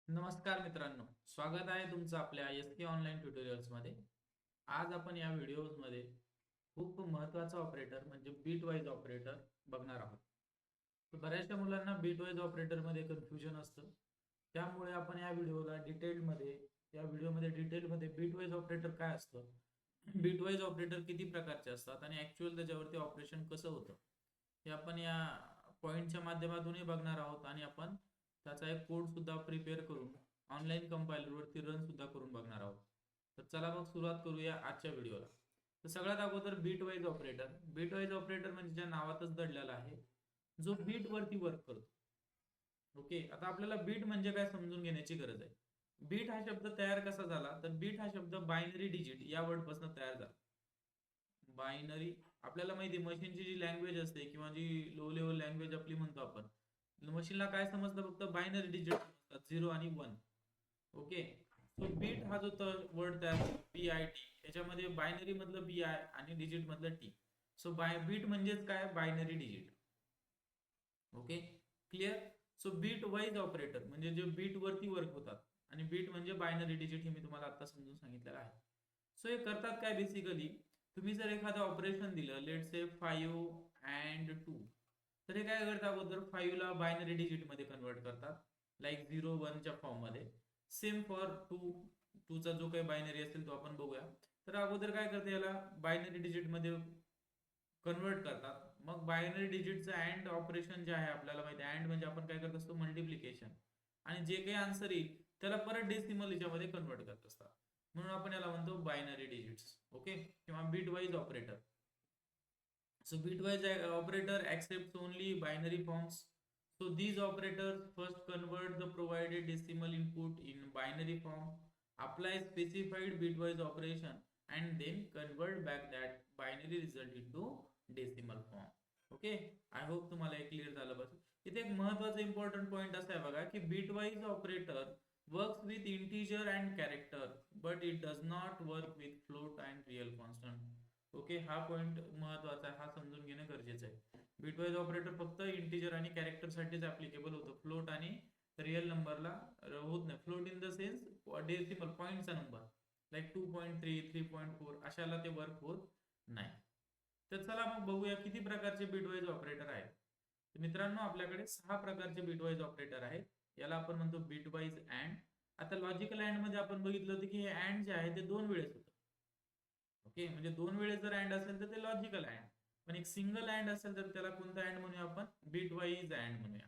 नमस्कार मित्रांनो, स्वागत आहे तुमचं आपल्या एस के ऑनलाईन ट्युटोरियल्स मध्ये. आज आपण या व्हिडिओमध्ये खूप महत्त्वाचा ऑपरेटर म्हणजे बीट वाईज ऑपरेटर बघणार आहोत. तर बऱ्याचशा मुलांना बीट वाईज ऑपरेटर मध्ये कन्फ्युजन असतं. त्यामुळे आपण या व्हिडिओमध्ये डिटेलमध्ये बीट वाईज ऑपरेटर काय असतं, बीट वाईज ऑपरेटर किती प्रकारचे असतात आणि ऍक्च्युअल त्याच्यावरती ऑपरेशन कसं होतं हे आपण या पॉइंटच्या माध्यमातूनही बघणार आहोत आणि आपण त्याचा एक कोड सुद्धा प्रिपेअर करून ऑनलाईन कंपायलर वरती रन सुद्धा करून बघणार आहोत. तर चला मग सुरुवात करूया आजच्या व्हिडिओला. तर सगळ्यात अगोदर बीट वाईज ऑपरेटर म्हणजे ज्या नावातच दडलेला आहे, जो बीट वरती वर्क करतो. ओके, आता आपल्याला बीट म्हणजे काय समजून घेण्याची गरज आहे. बीट हा शब्द तयार कसा झाला, तर बीट हा शब्द बायनरी डिजिट या वर्ड पासून तयार झाला. बायनरी, आपल्याला माहिती आहे मशीनची जी लँग्वेज असते किंवा जी लो लेवल लँग्वेज आपली म्हणतो आपण, मशीनला काय समजतं, फक्त बायनरी डिजिट समजतात, 0 आणि 1. ओके, सो बीट हा जो वर्ड तयार BIT, याच्यामध्ये बायनरी मधलं BI आणि डिजिट मधलं T. सो बीट म्हणजेच काय, binary digit. Okay, clear. So bitwise operator म्हणजे जे बीट वरती वर्क होतात, आणि बीट म्हणजे बायनरी डिजिट, हे मी तुम्हाला आता समजून सांगितलेलं आहे. सो हे करतात काय बेसिकली, तुम्ही जर एखादं ऑपरेशन दिलं, लेट से 5 and 2, तर हे काय करतात, अगोदर 5 ला बायनरी डिजिट मध्ये कन्वर्ट करतात, लाईक 0 1 च्या फॉर्म मध्ये. सेम फॉर 2 चा जो काही बायनरी असेल तो आपण बघूया. तर अगोदर काय करते, याला बायनरी डिजिट मध्ये कन्वर्ट करतात. मग बायनरी डिजिटचं अँड ऑपरेशन जे आहे, आपल्याला माहिती आहे अँड म्हणजे आपण काय करत असतो, मल्टिप्लिकेशन, आणि जे काही आन्सर येईल त्याला परत डेसिमल याच्यामध्ये कन्वर्ट करत असतात, म्हणून आपण याला म्हणतो बायनरी डिजिट्स. ओके, किंवा bitwise operator. So bitwise operator accepts only binary forms. So these operators first convert the provided decimal input in binary form, apply specified bitwise operation, and then convert back that binary result into decimal form. Okay, I hope तुम्हाला हे clear झालं बस. इथे एक महत्वाचा important point असा आहे बघा, की bitwise operator works with integer and character, but it does not work with float and real constant. Okay, हा पॉइंट महत्वाचा आहे, हा समजून घेणं गरजेचं आहे. बिटवाईज ऑपरेटर फक्त इंटीजर आणि कॅरेक्टर साठीच ऍप्लिकेबल होतं, फ्लोट आणि रिअल नंबरला होत नाही. Float in the sense decimal पॉईंटचा नंबर, लाईक 2.3 3.4 अशाला ते वर्क होत नाही. तर चला मग बघूया किती प्रकारचे बिटवाईज ऑपरेटर आहेत. मित्रांनो, आपल्याकडे 6 प्रकारचे बिटवाईज ऑपरेटर आहेत. याला आपण म्हणतो बिटवाईज अँड. आता लॉजिकल अँड मध्ये आपण बघितलं होतं की हे अँड जे आहे ते 2 वेळेस होतं. ओके, म्हणजे 2 वेळेस जर अँड असेल तर ते लॉजिकल अँड, पण एक सिंगल अँड असेल तर त्याला कोणता अँड म्हणूया, आपण बिट वाईज अँड म्हणूया.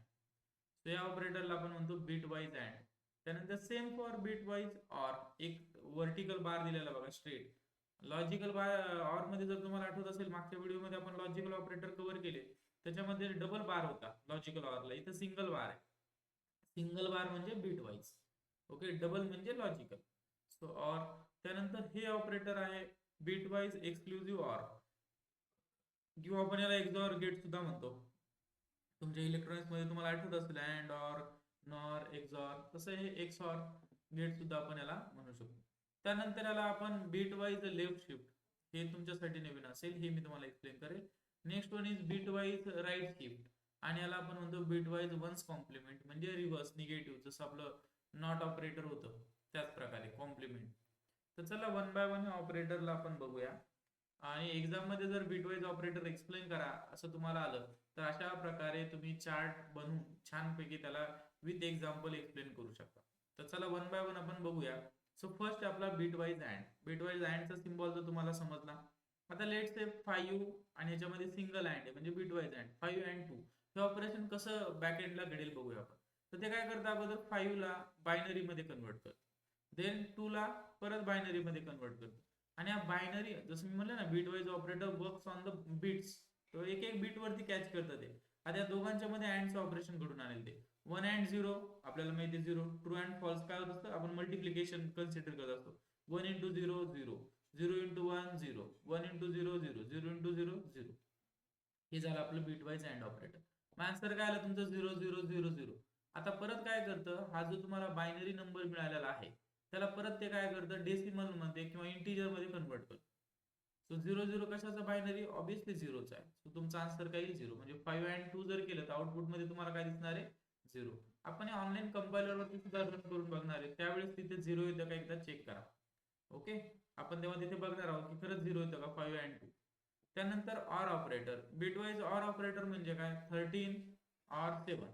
तर या ऑपरेटरला आपण म्हणतो बिट वाईज अँड. त्यानंतर same for bit wise or, एक वर्टिकल बार दिलेला बघा स्ट्रेट. लॉजिकल बार ऑर मध्ये जर तुम्हाला आठवत असेल, मागच्या व्हिडिओमध्ये आपण लॉजिकल ऑपरेटर कव्हर केले, त्याच्यामध्ये डबल बार होता लॉजिकल ऑरला, इथं सिंगल बार आहे. सिंगल बार म्हणजे बिट वाईज. ओके, डबल म्हणजे लॉजिकल. So or. त्यानंतर हे ऑपरेटर आहे बिट वाईज एक्सक्लुझिव्ह ऑर, किंवा आपण याला एक्सऑर गेट सुद्धा म्हणतो. तुमच्या इलेक्ट्रॉनिक्स मध्ये तुम्हाला आठवत असेल अँड ऑर नॉर एक्सऑर, तसं हे एक्सऑर गेट सुद्धा आपण याला म्हणू शकतो. त्यानंतर याला आपण बिट वाईज लेफ्ट शिफ्ट, हे तुमच्यासाठी नवीन असेल, हे मी तुम्हाला एक्सप्लेन करेल. Next one is bitwise right shift, आणि याला आपण म्हणतो बिट वाईज वन्स कॉम्प्लिमेंट, म्हणजे रिव्हर्स निगेटिव्ह, जसं आपलं नॉट ऑपरेटर होतं त्याच प्रकारे कॉम्प्लिमेंट. तर चला वन बाय वन ऑपरेटरला आपण बघूया. आणि एक्झाम मध्ये जर बिटवाईज ऑपरेटर एक्सप्लेन करा असं तुम्हाला आलं, तर अशा प्रकारे तुम्ही चार्ट बनवून छानपैकी त्याला विथ एक्झाम्पल एक्सप्लेन करू शकता. तर चला वन बाय वन आपण बघूया. सो फर्स्ट आपला बिटवाईज अँड. बिटवाईज अँडचा सिम्बॉल जर तुम्हाला समजला, आता लेट से 5 आणि याच्यामध्ये सिंगल अँड आहे म्हणजे बिटवाईज अँड 5 and 2, हे ऑपरेशन कसं बॅक एंडला घडेल बघूया आपण. तर ते काय करतं, अगोदर 5 ला बायनरी मध्ये कन्वर्ट करतं, देन 2 ला परत बायनरी मध्ये कन्वर्ट करतो, आणि हा बायनरी जसं मी म्हणलं ना, bitwise operator works on the bits, तो एक एक बीट वरती कॅच करतं ते. आता या दोघांच्या मध्ये अँडचं ऑपरेशन घडून आणेल ते. 1 and 0, आपल्याला माहिती आहे 0. ट्रू अँड फॉल्स काय होत असतं, आपण मल्टिप्लिकेशन कन्सिडर करत असतो. 1 into 0 0, 0 into 1 0, 1 into 0 0, 0 into 0 0. हे झालं आपलं बीट वाईज अँड ऑपरेटर. मग आन्सर काय आलं तुमचं, 0 0 0 0. आता परत काय करतं, हा जो तुम्हाला बायनरी नंबर मिळालेला आहे त्याला परत ते काय करतं, डेसिमल मध्ये किंवा इंटीजर मध्ये कन्वर्ट करतं. सो 0 0 कशाचा बायनरी, ऑब्विसली झिरोचा आहे. सो तुमचा आन्सर काय येईल, 0. म्हणजे 5 and 2 जर केलं तर आउटपुट मध्ये तुम्हाला काय दिसणार आहे, 0. आपण ऑनलाईन कंपायलरवरती सुद्धा रन करून बघणार आहे, त्यावेळेस तिथे 0 येतं का एकदा चेक करा. ओके, आपण तेव्हा तिथे बघणार आहोत की खरंच 0 येतं का 5 and 2. त्यानंतर or operator, bitwise or operator म्हणजे काय, 13 ऑर 7.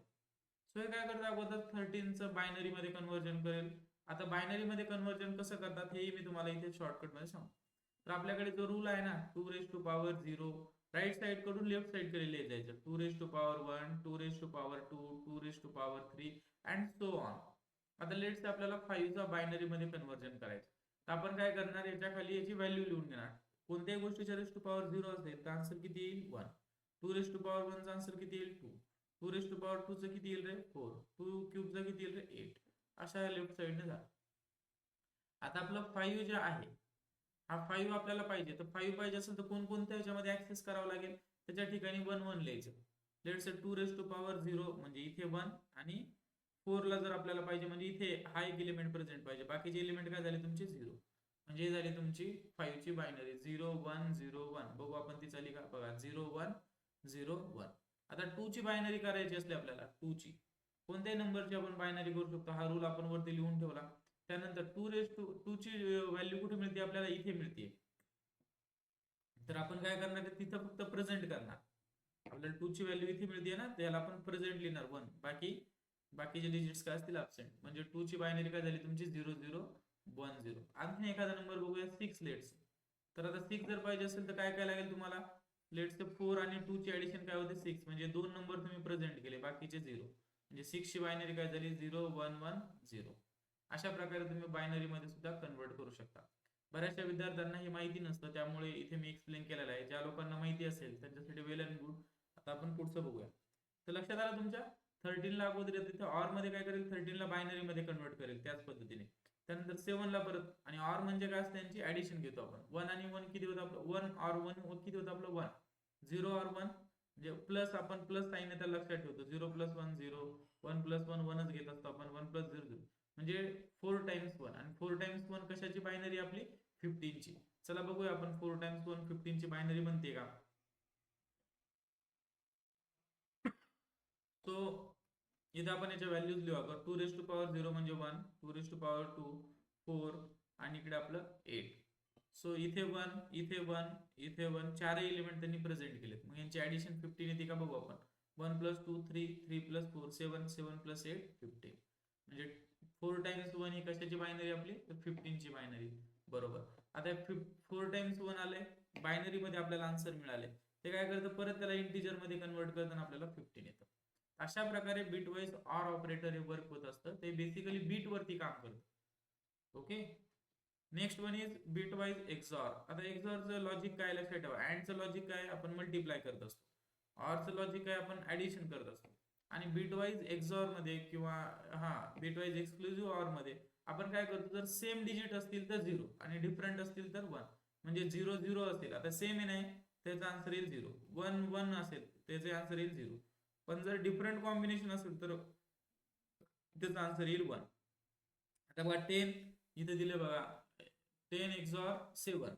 सो हे काय करतं, अगोदर 13चं बायनरी मध्ये कन्व्हर्जन करेल. आता बायनरी मध्ये कन्व्हर्जन कसं करतात हेही मी तुम्हाला इथे शॉर्टकट मध्ये सांगतो. तर आपल्याकडे जो रूल आहे ना, 2⁻0, राईट साइड कडून लेफ्ट साइड कडे लिहित जायचं, 2⁻1, 2⁻2, 2⁻3 अँड सो ऑन. आता लेट्स आपल्याला 5 चा बायनरी मध्ये कन्व्हर्जन करायचं, तर आपण काय करणार, याच्या खाली याची व्हॅल्यू लिहून घेणार. कोणत्याही गोष्टीच्या रेस टू पॉवर 0 असेल तर आन्सर किती येईल, 1. 2⁻1 चा आन्सर किती येईल, 2. 2⁻2 चं किती येईल रे, 4. 2 क्यूब चं किती येईल रे, 8. अशा लेफ्ट साइडने जा. आता आपलं 5 जे आहे, हा 5 आपल्याला पाहिजे, तर 5 पाहिजे असेल तर कोणकोणत्या ह्याच्यामध्ये ऍक्सेस करावं लागेल, त्याच्या ठिकाणी 1 1 लिहायचं. लेट्स से 2⁻0 म्हणजे इथे 1, आणि 4 ला जर आपल्याला पाहिजे म्हणजे इथे हा एक एलिमेंट प्रेझेंट पाहिजे, बाकीचे एलिमेंट काय झाले तुमचे 0. म्हणजे हे झाली तुमची 5 ची बायनरी 0 1 0 1. बघू आपण ती चाली का, बघा 0 1 0 1. आता 2 ची बायनरी करायची असली आपल्याला, 2 ची कोणत्याही नंबरची आपण बायनरी करू शकतो, हा रूल आपण वरती लिहून ठेवला. त्यानंतर 2 ची व्हॅल्यू कुठे मिळते आपल्याला, इथे मिळते. तर आपण काय करणार आहे, तिथं फक्त प्रेझेंट करणार. आपल्याला 2 ची व्हॅल्यू इथे मिळते ना, त्याला आपण प्रेझेंट लिहिणार 1, बाकीचे डिजिट्स काय असतील ऍब्सेंट. म्हणजे 2 ची बायनरी काय झाली तुमची 0 0 1 0. आणखी एखादा नंबर बघूया, 6 लेट्स. तर आता 6 जर पाहिजे असेल तर काय काय लागेल तुम्हाला, लेट्स 4 आणि 2 ची ऍडिशन काय होते 6, म्हणजे 2 नंबर तुम्ही प्रेझेंट केले, बाकीचे 0. म्हणजे 6 ची बायनरी काय झाली 0 1 1 0. अशा प्रकारे तुम्ही बायनरी मध्ये सुद्धा कन्वर्ट करू शकता. बऱ्याचशा विद्यार्थ्यांना ही माहिती नसतं, त्यामुळे इथे मी एक्सप्लेन केलेलं आहे. ज्या लोकांना माहिती असेल त्यांच्यासाठी वेल अँड गुड. आता आपण पुढचं बघूया. तर लक्षात आलं तुमच्या, 13 ला अगोदर तिथे ऑर मध्ये काय करेल, 13 ला बायनरी मध्ये कन्वर्ट करेल त्याच पद्धतीने. त्यानंतर 7 ला परत, आणि ऑर म्हणजे काय असतं, त्यांची ऍडिशन घेतो आपण. 1 आणि 1 किती होतं आपलं, 1 ऑर 1 किती होतं आपलं 1. 0 ऑर 1 म्हणजे प्लस, आपण प्लस साइन आहे तर लक्षात ठेवतो, 0 + 1 0, 1 + 1 1च घेत असतो आपण, 1 + 0 0. म्हणजे 4 टाइम्स 1, आणि 4 टाइम्स 1 कशाची बायनरी आपली, 15 ची. चला बघूया आपण 4 टाइम्स 1 15 ची बायनरी बनते का. तो इथे आपण याच्या व्हॅल्यूज लिहू, आपण 2⁻0 म्हणजे 1, 2⁻2 4, आणि इकडे आपलं 8. सो इथे 1 इथे 1 इथे 1, चारही एलिमेंट त्यांनी प्रेझेंट केलेत. मग यांची ऍडिशन 15 येते का बघू आपण. 1 + 2 3, 3 + 4 7, 7 + 8 15. म्हणजे 4 टाइम्स 1 ही कशाची बायनरी आपली, 15 ची बायनरी. बरोबर. आता 4 टाइम्स 1 आले, बायनरी मध्ये आपल्याला आन्सर मिळाले. ते काय करतं, परत त्याला इंटिजर मध्ये कन्वर्ट करताना आपल्याला 15 येतं. अशा प्रकारे बिट वाईज ऑर ऑपरेटर हे वर्क होत असतं. ते बेसिकली बीट वरती काम करतं. Okay. Next one is bit wise XOR. आता एक्सॉरचं लॉजिक काय लक्षात ठेवा, अँडचं लॉजिक काय, आपण मल्टिप्लाय करत असतो. ऑरचं लॉजिक काय, आपण ऍडिशन करत असतो. आणि बिटवाईज एक्सॉर मध्ये किंवा हा बिटवाईज एक्सक्लुझिव्ह ऑर मध्ये आपण काय करतो, जर सेम डिजिट असतील तर 0 आणि डिफरंट असतील तर 1. म्हणजे 0 0 असेल, आता सेम आहे नाही त्याचा आन्सर येईल 0, 1 1 असेल त्याचे आन्सर येईल 0. पण जर डिफरंट कॉम्बिनेशन असेल तर त्याचा आन्सर येईल 1. आता बघा 10 इथे दिले बघा, 10 एक्सॉर 7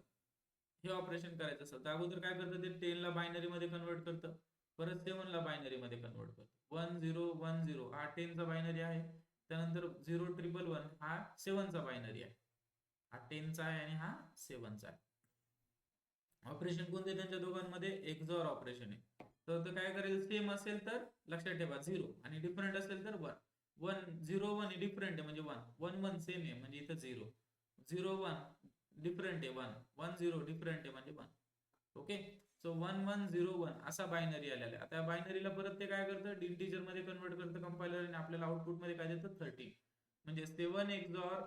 हे ऑपरेशन करायचं असेल तर अगोदर काय करतं, ते 10 ला बायनरी मध्ये कन्वर्ट करतं, परत 7 ला बायनरी मध्ये कन्वर्ट करतं. 1 0 1 0 हा 10 चा बायनरी आहे. त्यानंतर 0 1 1 हा 7 चा बायनरी आहे. हा 10 चा आहे आणि हा 7 चा आहे. ऑपरेशन कोणते त्यांच्या दोघांमध्ये, एक्सॉर ऑपरेशन आहे. तर ते काय करेल, सेम असेल तर लक्षात ठेवा 0, आणि डिफरंट असेल तर 1. 1 0 1 डिफरंट आहे म्हणजे 1, 1 1 सेम आहे म्हणजे इथं 0, 0 1 डिफरंट आहे 1, 1 0 डिफरंट आहे म्हणजे 1. ओके. सो 1 1 0 1 असा बायनरी आलेला आहे. आता बायनरीला परत ते काय करतं, इंटिजर मध्ये कन्वर्ट करतं कंपायलर, आणि आपल्याला आउटपुट मध्ये काय देतं 13. म्हणजे 7 एक्सॉर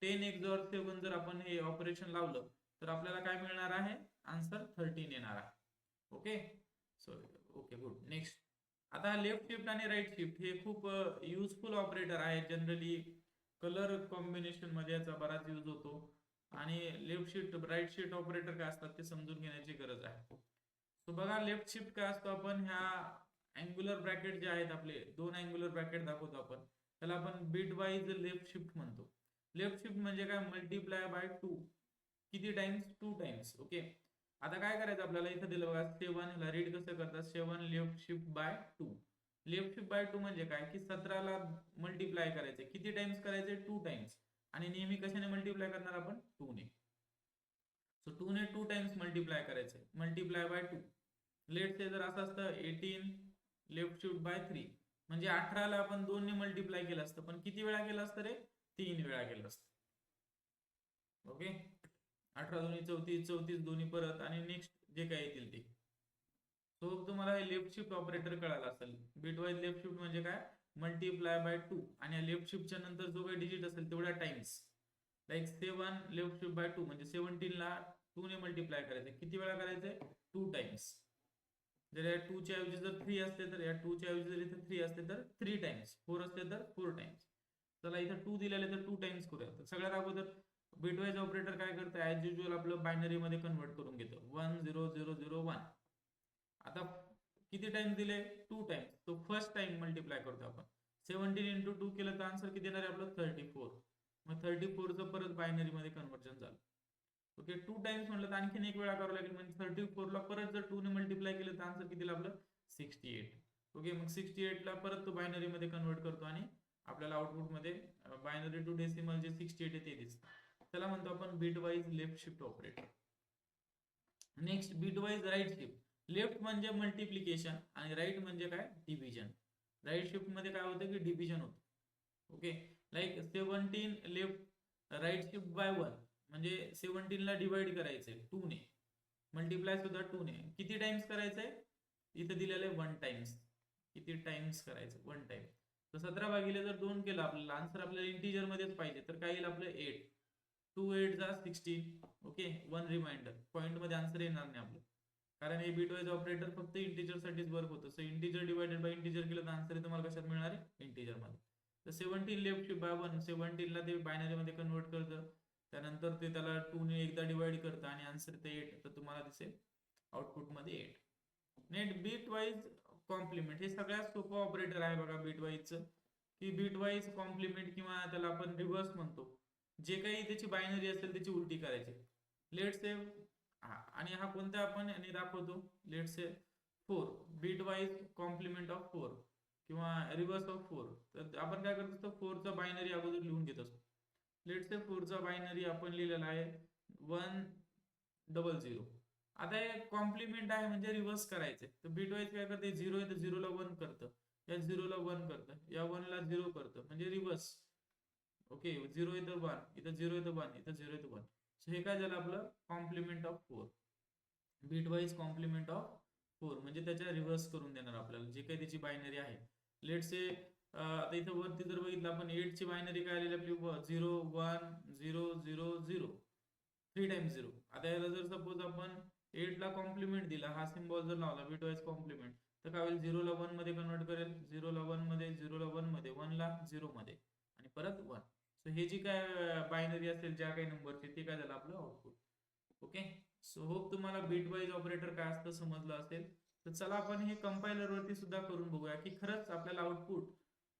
10 एक्सॉर 7 जर आपण हे ऑपरेशन लावलं तर आपल्याला काय मिळणार आहे, आन्सर 13 येणार आहे. Okay. So okay good. Next, आता लेफ्ट शिफ्ट आणि राईट शिफ्ट हे खूप युजफुल ऑपरेटर आहे. जनरली कलर कॉम्बिनेशन मध्ये याचा बराच यूज होतो. आणि left shift right shift operator काय असतात ते समजून घेण्याची गरज आहे. तो बघा, लेफ्ट शिफ्ट काय असतो, आपण ह्या अँग्युलर ब्रॅकेट जे आहेत आपले, दोन अँग्युलर ब्रॅकेट दाखवतो आपण, त्याला आपण बिट वाईज लेफ्ट शिफ्ट म्हणतो. लेफ्ट शिफ्ट म्हणजे काय, मल्टिप्लाय बाय 2. किती टाइम्स, 2 टाइम्स. ओके. आता काय करायचं आपल्याला, इथं दिलं बघा 7 ला रीड कसं करतात, 7 left shift by 2. Left shift by 2 म्हणजे काय की 17ला मल्टिप्लाय करायचे, किती टाइम्स करायचे 2 टाइम्स, आणि नेहमी कशाने मल्टिप्लाय करणार आपण 2 ने. सो 2 ने 2 टाइम्स मल्टिप्लाय करायचे, मल्टिप्लाय बाय 2. लेट से जर असं असतं 18 लेफ्ट शिफ्ट बाय 3 म्हणजे 18ला आपण 2 ने मल्टिप्लाय केलं असतं, पण किती वेळा केलं असतं रे 3 वेळा केलं असतं. ओके 18 दोन्ही 34, 34 दोन्ही परत, आणि नेक्स्ट जे काय येतील ते. सो तुम्हाला हे लेफ्ट शिफ्ट ऑपरेटर कळाला असेल. बिटवाईज लेफ्ट शिफ्ट म्हणजे काय, मल्टिप्लाय बाय 2, आणि लेफ्ट शिफ्टच्या नंतर जो काही डिजिट असेल तेवढ्या times. Like 7 left shift by 2 म्हणजे 17ला 2 ने मल्टिप्लाय करायचे, किती वेळा करायचे 2 टाइम्स. जर या 2 च्या ऐवजी जर 3 असते तर, या 2 च्या ऐवजी जर इथे 3 असते तर 3 टाइम्स, 4 असते तर 4 टाइम्स. चला इथं 2 दिलेले तर 2 टाइम्स करूया. तर सगळ्यात अगोदर बिटवाईज ऑपरेटर काय करतं, ऍज युजल आपलं बायनरी मध्ये कन्वर्ट करून घेतो 1 0 0 0 1. आता किती टाइम दिले 2 टाइम्स, तो फर्स्ट टाइम मल्टिप्लाय करतो आपण. 17 इंटू 2 केलं तर आन्सर किती येणार आहे आपलं 34. मग 34चं परत बायनरी मध्ये कन्वर्जन झालं. ओके 2 टाइम्स म्हटलं तर आणखीन एक वेळा करावं लागेल, म्हणजे 34ला परत जर 2 ने मल्टिप्लाय केलं तर आन्सर किती आपलं 68. ओके मग 68ला परत तो बायनरी मध्ये कन्वर्ट करतो, आणि आपल्याला आउटपुट मध्ये बायनरी टू डेसिमल जे 68 आहे ते दिसतं. त्याला म्हणतो आपण bitwise left shift operator. Next bitwise right shift. Left म्हणजे मल्टिप्लिकेशन आणि राईट म्हणजे काय डिव्हिजन. राईट शिफ्ट मध्ये काय होतं की डिव्हिजन होतं. Okay like 17 left right shift by 1 म्हणजे 17 ला डिवाइड करायचंय 2 ने, मल्टिप्लाय सुद्धा 2 ने. किती टाइम्स करायचंय, इथे दिलेलं आहे 1 टाइम्स. किती टाइम्स करायचं 1 टाइम. तर 17 भागिले जर 2 केलं आपल्याला आन्सर आपल्याला इंटिजर मध्येच पाहिजे, तर काय येईल आपलं 8. 2 8 जा 16. ओके 1 रिमाइंडर, पॉइंट मध्ये आन्सर येणार नाही आपलं, कारण हे बिटवाईज ऑपरेटर फक्त इंटिजर साठीच वर्क होतं. So integer divided by integer केलं तर आन्सर तुम्हाला कशात मिळणार आहे इंटिजर मध्ये. तर 17 लेफ्ट शिफ्ट बाय 1, 17 ला ते बायनरी मध्ये कन्वर्ट करतं, त्यानंतर ते त्याला 2 ने एकदा डिवाइड करतं आणि आन्सर ते 8, तर तुम्हाला दिसेल आउटपुट मध्ये 8. नेट बिटवाईज कॉम्प्लिमेंट हे सगळ्यात सोपं ऑपरेटर आहे बघा बिटवाईजचं, की बिटवाईज कॉम्प्लिमेंट किंवा त्याला आपण रिव्हर्स म्हणतो. जे काही त्याची बायनरी असेल त्याची उलटी करायची. लेट से आणि हा कोणता आपण आणि दाखवतो, let say 4 bitwise complement of 4 किंवा रिव्हर्स ऑफ 4. तर आपण काय करत असतो 4 चा बायनरी अगोदर लिहून घेत असतो. लेट से 4 चा बायनरी आपण लिहिलेला आहे 1 0 0. आता हे कॉम्प्लिमेंट आहे म्हणजे रिव्हर्स करायचे, तर बिटवाईज काय करते 0 आहे तर 0 ला 1 करतं, या 0 ला 1 करतं, या 1 ला 0 करतं, म्हणजे रिव्हर्स. ओके 0 आहे तर 1, इथं 0 आहे तर 1, इथं 0 आहे तर 1. सो हे काय झालं आपलं complement of 4. Bitwise complement of 4 म्हणजे त्याच्या रिव्हर्स करून देणार आपल्याला जे काही त्याची बायनरी आहे. लेट से आता इथं वरती जर बघितलं आपण 8 ची बायनरी काय आलेली आपली 0 1 0 0 0, 3 टाइम्स 0. आता याला जर सपोज आपण 8 ला कॉम्प्लिमेंट दिला, हा सिम्बॉल जर लावला बिटवाईज कॉम्प्लिमेंट, तर काय होईल 0 ला 1 मध्ये कन्वर्ट करेल, 0 ला 1 मध्ये, 0 ला 1 मध्ये, 1 ला 0 मध्ये, आणि परत 1. सो हे जी काय बायनरी असेल ज्या काही नंबरची, ते काय झालं आपलं आउटपुट. ओके सो होप तुम्हाला बिटवाईज ऑपरेटर काय असतं समजलं असेल. तर चला आपण हे कंपायलर वरती सुद्धा करून बघूया की खरंच आपल्याला आउटपुट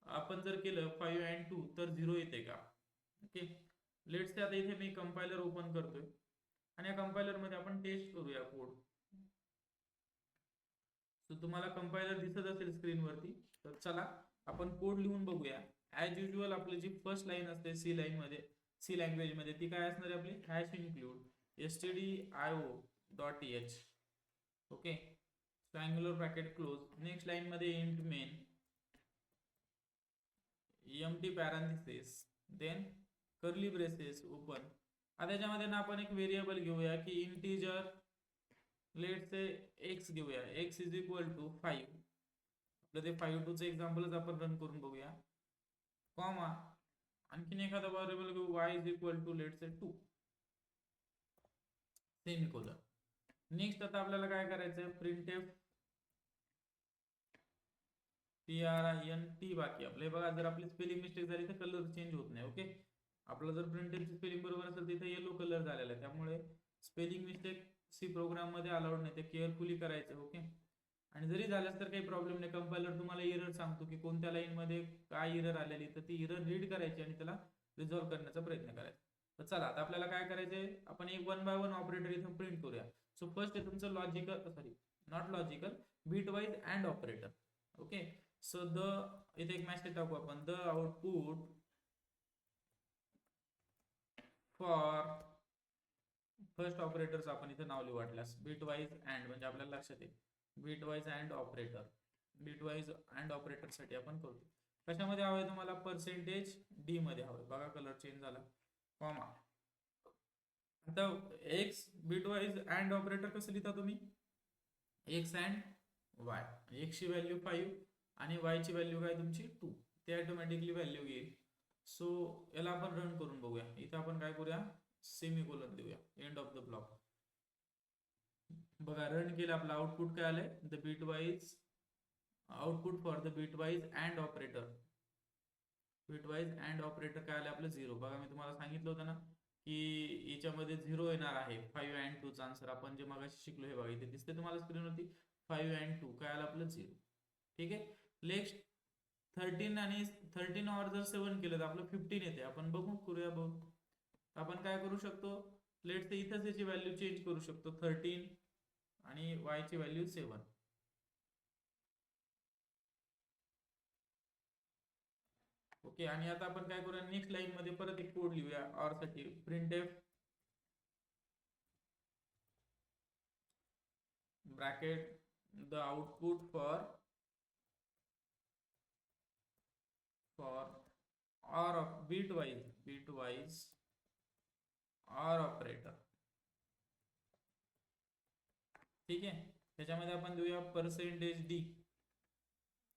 आपण जर केलं 5 and 2 तर 0 येते का. ओके लेट्स से आता इथे मी कंपायलर ओपन करतोय आणि या कंपायलर मध्ये आपण टेस्ट करूया कोड. सो तुम्हाला कंपायलर दिसत असेल स्क्रीन वरती, तर चला आपण कोड लिहून बघूया. ऍज युजल आपली जी फर्स्ट लाईन असते सी लाईन मध्ये, सी लँग्वेज मध्ये, ती काय असणार आहे आपली hash include stdio.h. Okay triangular bracket close, next line मध्ये int main, empty parenthesis, then curly braces open. आता याच्यामध्ये ना आपण एक व्हेरिएबल घेऊया की इंटिजर, लेट से x घेऊया, x इज इक्वल टू 5. आपलं ते 5 चं एक्झाम्पलच आपण रन करून बघूया. कॉमा आणखीन एखादा व्हेरिएबल घेऊ y is equal to let say 2 semicolon. Next आता आपल्याला काय करायचंय प्रिंटफ print बाकी आपले बघा, जर आपली स्पेलिंग मिस्टेक झाली तर कलर चेंज होत नाही. ओके आपलं जर प्रिंटफची स्पेलिंग बरोबर असेल तर इथे येलो कलर झालेला आहे, त्यामुळे स्पेलिंग मिस्टेक सी प्रोग्राम मध्ये अलाउड नाही, ते केअरफुली करायचं. ओके आणि जरी झाल्यास तर काही प्रॉब्लेम नाही, कंपायलर तुम्हाला एरर सांगतो की कोणत्या लाईन मध्ये काय एरर आलेली, तर ती एरर रीड करायची आणि त्याला रिझॉल्व्ह करण्याचा प्रयत्न करायचा. तर चला आता आपल्याला काय करायचंय, आपण एक 1 बाय 1 ऑपरेटर इथे प्रिंट करूया. सो फर्स्ट आहे तुमचं logical, sorry not logical, bitwise and operator. Okay so the इथे एक मेसेज टाकू आपण, द आउटपुट फॉर फर्स्ट ऑपरेटरच आपण इथे नाव लिहू वाटल्यास बिट वाईज अँड, म्हणजे आपल्याला लक्षात येईल bit wise and operator. Bit wise and operator साठी आपण करतो. कशामध्ये हवंय तुम्हाला? पर्सेंटेज डी मध्ये हवंय. बघा कलर चेंज झाला, कॉमा. आता x bit wise and operator कसं लिहिता तुम्ही? X and Y. एक्स ची व्हॅल्यू 5 आणि वाय ची व्हॅल्यू काय तुमची 2, ते ऑटोमॅटिकली व्हॅल्यू येईल. सो याला आपण रन करून बघूया. इथे आपण काय करूया? सेमीकोलन देऊया एंड ऑफ द ब्लॉक. बघा रन केलं, आपलं आउटपुट काय आलंय? The bit wise output for the bit wise and operator. Bit wise and operator काय आलं आपलं? 0. बघा मी तुम्हाला सांगितलं होतं ना की याच्यामध्ये 0 येणार आहे. 5 अँड 2 चा आन्सर आपण जे मगाशी शिकलो हे बघा इथे दिसते तुम्हाला स्क्रीनवरती. 5 अँड 2 काय आलं आपलं? 0. ठीक आहे. नेक्स्ट 13 आणि 13 और जर 7 केलं तर आपलं 15 येते. आपण बघू करूया बघू. आपण काय करू शकतो? लेट्स से इथंच याची व्हॅल्यू चेंज करू शकतो. 13 आणि y ची व्हॅल्यू 7. ओके. आणि आता आपण काय करूया? नेक्स्ट लाईन मध्ये परत एक कोड लिहूया ऑर साठी. Printf bracket the output for or of bitwise or operator. ठीक आहे. त्याच्यामध्ये आपण लिहूया पर्सेंटेज डी,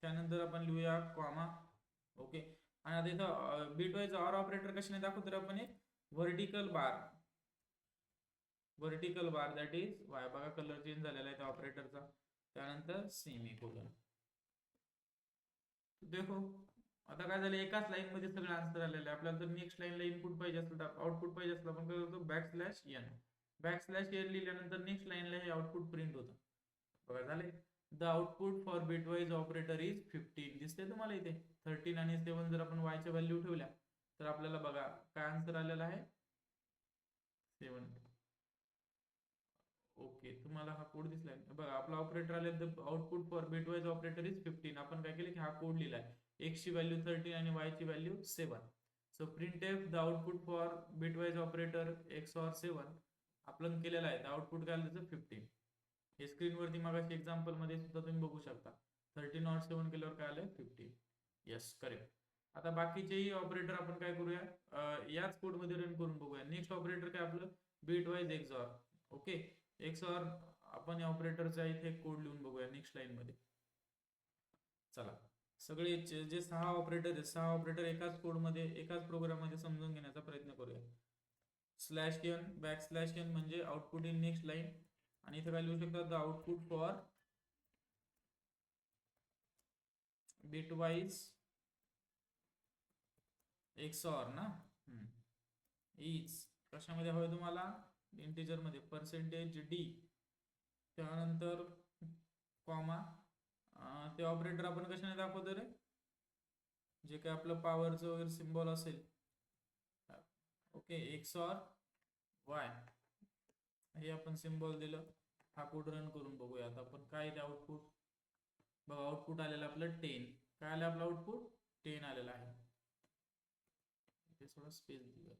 त्यानंतर आपण लिहूया कॉमा. ओके. आणि आता इथं बिटवाईज ऑर ऑपरेटर कशाने दाखवतो? आपण एक vertical bar that is why. बघा कलर चेंज झालेला आहे त्या ऑपरेटरचा. त्यानंतर सेमीकोलन. देखो आता काय झालं? एकाच लाईन मध्ये सगळं आन्सर आलेलं आहे. आपल्याला जर नेक्स्ट लाईनला इनपुट पाहिजे असेल तर आउटपुट पाहिजे असेल आपण काय करतो? बॅकस्लॅश एन लिहिल्यानंतर नेक्स्ट लाईनला हे आउटपुट प्रिंट होतं. बघा झाले. The output for bitwise operator is 15. दिसते तुम्हाला इथे 13 आणि 7 जर आपण वायच्या व्हॅल्यू ठेवल्या तर आपल्याला बघा काय आन्सर आलेला आहे? 7. ओके. तुम्हाला हा कोड दिसलाय बघा. आपला ऑपरेटर आले the output for bitwise operator is 15. आपण काय केलं की हा कोड लिहिलाय. एक्स ची व्हॅल्यू 13 आणि वाय ची value 7. So printf the output for bitwise operator x or 7 आपण केलेला आहे. आउटपुट काय आलं त्याचं? 15. हे स्क्रीनवरती मगाशी एक्झाम्पल मध्ये सुद्धा तुम्ही बघू शकता. 13 और 7 केल्यावर काय आलंय? 15. Yes correct. आता बाकीचेही ऑपरेटर आपण काय करूया? याच कोड मध्ये रन करून बघूया. नेक्स्ट ऑपरेटर काय आपलं? Bitwise XOR. ओके. एक्सऑर आपण या ऑपरेटरचा इथे कोड लिहून बघूया नेक्स्ट लाईन मध्ये. चला सगळे जे 6 ऑपरेटर आहेत, 6 ऑपरेटर एकाच कोड मध्ये एकाच प्रोग्राम मध्ये समजून घेण्याचा प्रयत्न करूया. /n /n म्हणजे आउटपुट इन नेक्स्ट लाईन. आणि इथे काय लिहू शकतात? The output for bitwise XOR ना इज कशामध्ये हवंय तुम्हाला? इंटिजर मध्ये. पर्सेंटेज डी त्यानंतर कॉमा. ते ऑपरेटर आपण कशाने दाखवतो रे? जे काय आपलं पॉवरचं वगैरे सिम्बॉल असेल. ओके. एक्सऑर वाय हे आपण सिम्बॉल दिलं. हा कोड रन करून बघूया आता आपण काय ते आउटपुट. बघा आउटपुट आलेलं आपलं 10. काय आलं आपलं आउटपुट? 10 आलेलं आहे. इथे थोडा स्पेस दिला.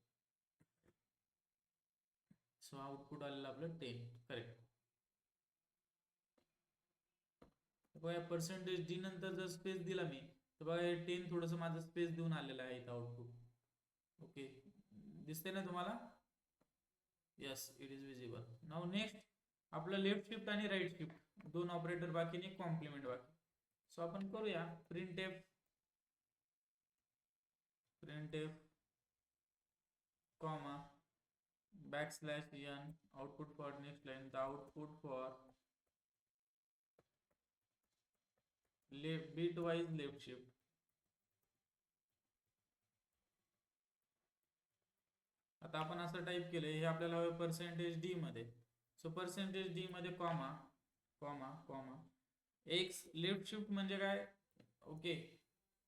सो आउटपुट आलेलं आपलं 10. करेक्ट. बघा पर्सेंटेज डी नंतर जर स्पेस दिला मी तर बघा हे 10 थोडंसं माझं स्पेस देऊन आलेलं आहे इथं आउटपुट. ओके. दिसते ना तुम्हाला? Yes it is visible. Now next आपलं लेफ्ट शिफ्ट आणि राईट शिफ्ट दोन ऑपरेटर बाकी आणि कॉम्प्लिमेंट बाकी. सो आपण करूया printf comma /n output for next line. The output for bitwise left shift. आता आपण असं टाईप केलं हे आपल्याला हवं पर्सेंटेज डी मध्ये. सो पर्सेंटेज डी मध्ये comma comma comma x left shift म्हणजे काय? ओके.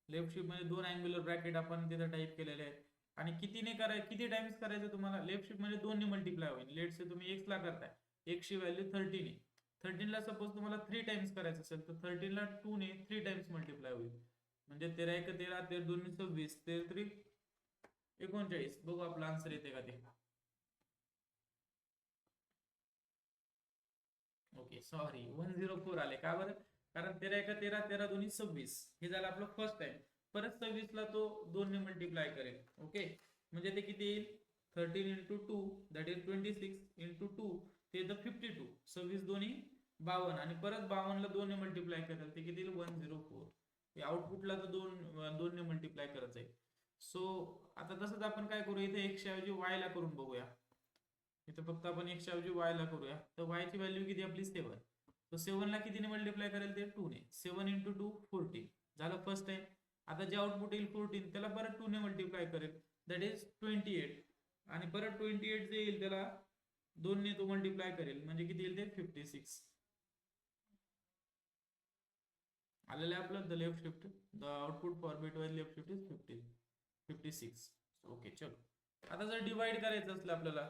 लेफ्ट शिफ्ट म्हणजे 2 अँग्युलर ब्रॅकेट आपण तिथे टाईप केलेले आहेत. आणि किती टाइम्स करायचं तुम्हाला? लेफ्ट शिफ्ट म्हणजे 2 ने मल्टिप्लाय होईल. लेट से तुम्ही x ला करताय, x ची व्हॅल्यू 13 आहे. 13 ला सपोज तुम्हाला 3 टाइम्स करायचं असेल तर 13 ला 2 ने 3 टाइम्स मल्टिप्लाय होईल, म्हणजे 13 1 13, 13 2 26, 13 3 39. बघू आपला आन्सर येते का ते. ओके सॉरी 104 आले. का बरं? कारण 13 1 13, 13 2 26 हे झालं आपलं फर्स्ट टाइम. परत 26 ला तो 2 ने मल्टिप्लाय करेल. ओके, म्हणजे ते किती येईल? 13 इंटू 2 दॅट इज 26 इंटू 2 ते द 52. 26 दोन्ही 52 आणि परत 52 ला 2 ने मल्टिप्लाय करेल ते किती येईल? 104. आउटपुटला तर 2 ने मल्टिप्लाय करायचं आहे. सो आता तसंच आपण काय करू, इथे 100 ऐवजी y ला करून बघूया. इथं फक्त आपण 100 ऐवजी y ला करूया. तर y ची व्हॅल्यू किती आपली 7. तर 7 ला कितीने मल्टिप्लाय करेल ते 2 ने. 7 इंटू 2 14 झालं फर्स्ट टाइम. आता जे आउटपुट येईल 14 त्याला परत 2 ने मल्टिप्लाय करेल दॅट इज 28 आणि परत 28 जे येईल त्याला 2 ने तो मल्टिप्लाय करेल म्हणजे किती येईल ते 56. आलेलं आहे आपलं the left shift. The output for bitwise left shift is 56. Okay चलो. आता जर डिवाइड करायचं असलं आपल्याला,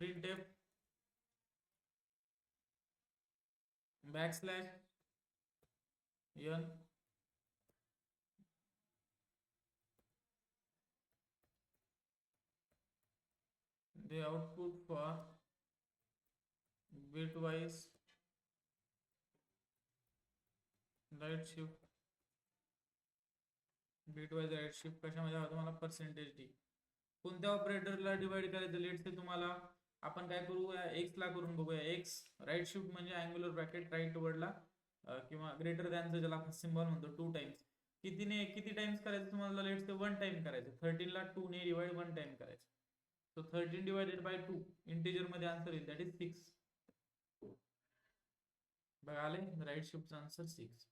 print f backslash n the output for bitwise right shift. Bitwise right shift कशामध्ये हवं तुम्हाला? Percentage d. कोणत्या ऑपरेटरला डिवाइड करायचं? लेट से तुम्हाला आपण काय करूया, एक्स ला करून बघूया. एक्स राईट शिफ्ट म्हणजे अँग्युलर ब्रॅकेट राईट वर्डला किंवा ग्रेटर दॅनचं ज्याला सिम्बॉल म्हणतो 2 टाइम्स. किती टाइम्स करायचं तुम्हाला? लेट से 1 टाइम करायचं. 13 ला 2 ने डिवाइड 1 टाइम करायचं. सो 13 डिवायडेड बाय 2 इंटिजर मध्ये आन्सर येईल दॅट इज 6. बघा आले राईट शिफ्टचा आन्सर 6.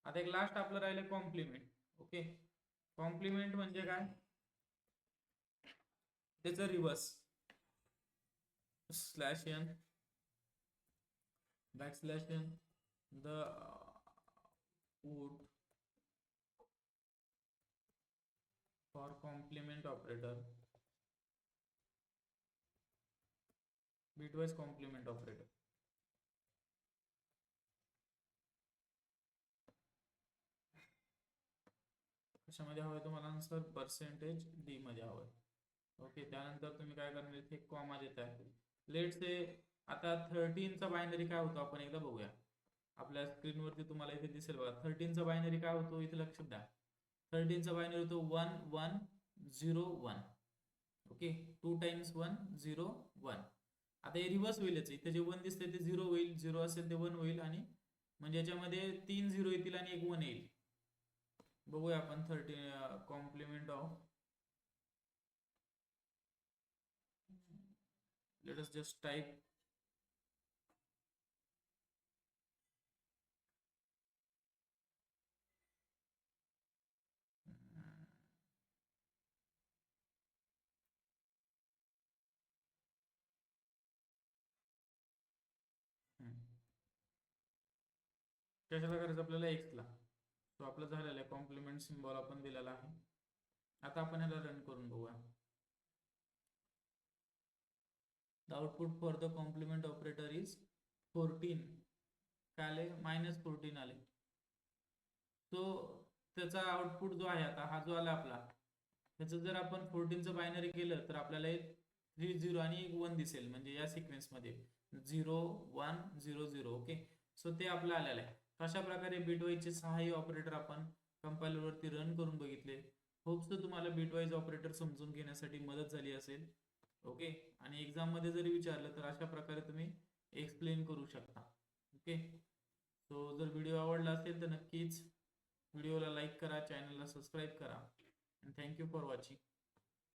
आता एक लास्ट आपलं राहिलं कॉम्प्लिमेंट. ओके, कॉम्प्लिमेंट म्हणजे काय? त्याचं reverse. Slash n backslash n the would for complement operator, bitwise complement operator. कशामध्ये हवंय तुम्हाला आन्सर? पर्सेंटेज डी मध्ये हवंय. ओके, त्यानंतर तुम्ही काय करणार इथे कॉमा देत आहे. लेट से आता 13 चा बायनरी काय होतो आपण एकदा बघूया. आपल्या स्क्रीनवरती तुम्हाला इथे दिसेल बघा. 13 चा बायनरी काय होतो इथे लक्षात द्या. 13 चा बायनरी होतो 1 1 0 1. Okay, 2 times 1 0 1. आता हे रिव्हर्स होईल. इथे जे 1 दिसतंय ते 0 होईल, 0 असेल ते 1 होईल आणि म्हणजे याच्यामध्ये 3 0 येतील आणि एक 1 येईल. बघूया आपण 13 complement of. let us just type कशाला करायचं आपल्याला? एक्स ला. तो आपलं झालेलं आहे, कॉम्प्लिमेंट सिम्बॉल आपण दिलेला आहे. आता आपण ह्याला रन करून बघूया. The output for the complement operator is 14. काय आले? -14 आले. तो त्याचा आउटपुट जो आहे आता हा जो आला आपला, त्याचं जर आपण 14चं बायनरी केलं तर आपल्याला एक 3 0 आणि एक 1 दिसेल, म्हणजे या सिक्वेन्स मध्ये 0 1 0 0. ओके, सो ते आपलं आलेलं आहे. अशा प्रकारे बिटवाईजचे 6 ऑपरेटर आपण कंपायलर वरती रन करून बघितले. होप्स तुम्हाला बिटवाईज ऑपरेटर समजून घेण्यासाठी मदत झाली असेल. ओके, आणि एक्झाम मध्ये जरी विचारलं तर अशा प्रकारे तुम्ही एक्सप्लेन करू शकता. ओके, सो जर व्हिडिओ आवडला असेल तर नक्कीच व्हिडिओला लाईक करा, चॅनलला सबस्क्राईब करा. and thank you for watching.